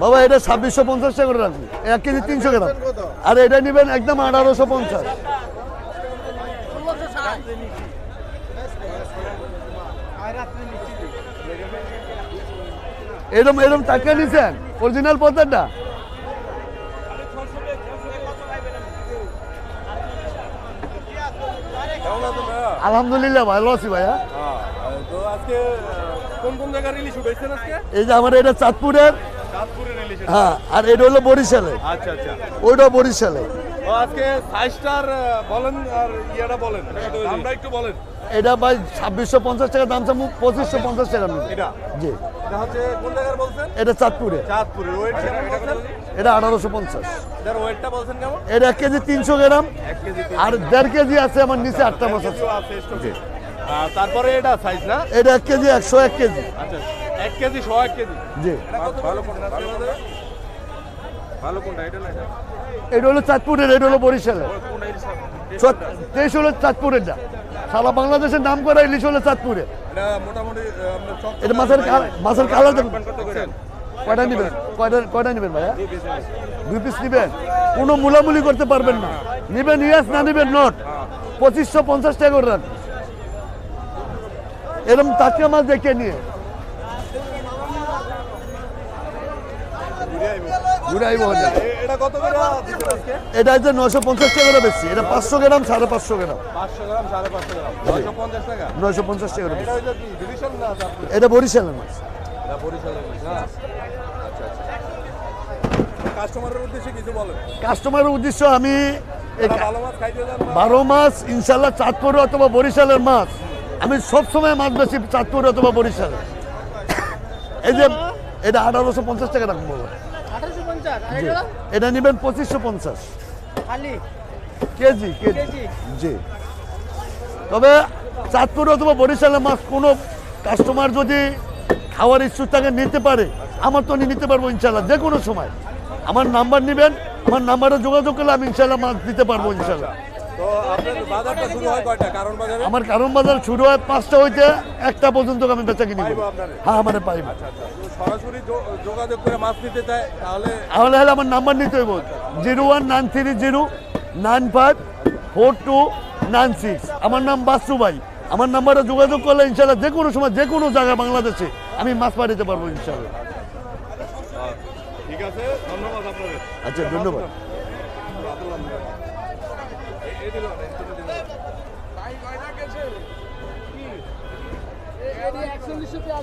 বাবা এটা 2650 টাকা করে রাখবি, 1 কেজি 300 গ্রাম। আর এটা নেবেন একদম 1850। এরম টাকা নিছেন অরিজিনাল পদ্মাটা? আলহামদুলিল্লাহ ভালো আছি ভাইয়া। এই যে আমার এটা চাঁদপুরের, হ্যাঁ, আর এটা হলো বরিশালে। আচ্ছা আচ্ছা, ওইটা বরিশালে। আজকে সাইজটার বলেন আর ইয়াটা বলেন, আমরা একটু বলেন। এটা ভাই 2650 টাকা দাম, 2550 টাকা নেবে। এটা জি, এটা হচ্ছে কোন জায়গার বলছেন? এটা চাঁদপুরে। চাঁদপুরের ওয়েট সেটা এটা কত? এটা 1850। এর ওয়েটটা বলছেন কেমন? এটা 1 কেজি 300 গ্রাম, 1 কেজি আর 1.5 কেজি আছে আমার নিচে 8টা মাছ আছে। আছে স্টকে। তারপরে এটা সাইজ না? এটা 1 কেজি 101 কেজি। আচ্ছা, 1 কেজি 100 কেজি। জি, ভালো কোনটা? ভালো কোনটা? এটা না এটা? এটা হলো চাঁদপুরের, এটা হলো বরিশালে। কোনটা তেইশ হলো চাঁদপুরেরটা। সারা বাংলাদেশের নাম করা ইলিশ হলো চাঁদপুরে। এটা মোটামুটি আমরা চক এটা মাছের কালার দেখুন। কত করে? কয়টা নেবেন? কয়টা নেবেন ভাইয়া? 2 পিস নেবেন? কোনো মুলামুলি করতে পারবেন না। নেবেন ইয়াস, না নেবেন নট। 2550 টাকা করে রাখুন। এরকম টাটকা মাছ দেখে নিয়ে এটা কত করে দিবেন আজকে? এটা হচ্ছে 950 টাকা করে বেশি। এটা 500 গ্রাম 550 গ্রাম। 500 গ্রাম 550 গ্রাম 950 টাকা। 950 টাকা করে এটা বেশি। হইলো কি ডিভিশন না চাঁদপুর? এটা বরিশালের মাছ। এটা বরিশালের মাছ না? আচ্ছা আচ্ছা। কাস্টমারের উদ্দেশ্যে কিছু বলেন। কাস্টমারের উদ্দেশ্য আমি ভালো মাছ খাইতে যান না? 12 মাস ইনশাল্লাহ চাঁদপুর অথবা বরিশালের মাছ আমি সবসময় মাছ বেশি চাঁদপুর অথবা বরিশালে। এই যে এটা 1850 টাকা রাখবো। 1850 আর জি। এটা এটা নেবেন 2550 খালি কেজি। কেজি। জি, তবে চাঁদপুর অথবা বরিশালের মাছ কোনো কাস্টমার যদি খাওয়ার ইচ্ছুক থাকে নিতে পারে, আমার তো নিতে পারবো ইনশাল্লাহ যে কোনো সময়। আমার নাম্বার নেবেন, আমার নাম্বারে যোগাযোগ করলে আমি ইনশাল্লাহ মাছ দিতে পারবো ইনশাল্লাহ। তো আপনার বাজারটা শুরু হয় কয়টা? কারণ বাজারে আমার কারণ বাজার শুরু হয় 5টা হইতে 1টা পর্যন্ত আমি বেচা কিনি করি। পাইবো আপনারে? হ্যাঁ, আমার পাইব। আচ্ছা আচ্ছা, তো সরাসরি যোগাযোগ করে মাছ নিতে চায় তাহলে তাহলে হলে আমার নাম্বার নিতে হইব 019309542996। আমার নাম বাসু ভাই। আমার নাম্বারে যোগাযোগ করলে ইনশাল্লাহ যে কোনো সময় যে কোনো জায়গায় বাংলাদেশে আমি মাছ পাঠাতে পারবো ইনশাল্লাহ। ঠিক আছে, ধন্যবাদ আপনাদের। আচ্ছা, ধন্যবাদ। এই 41 টাকা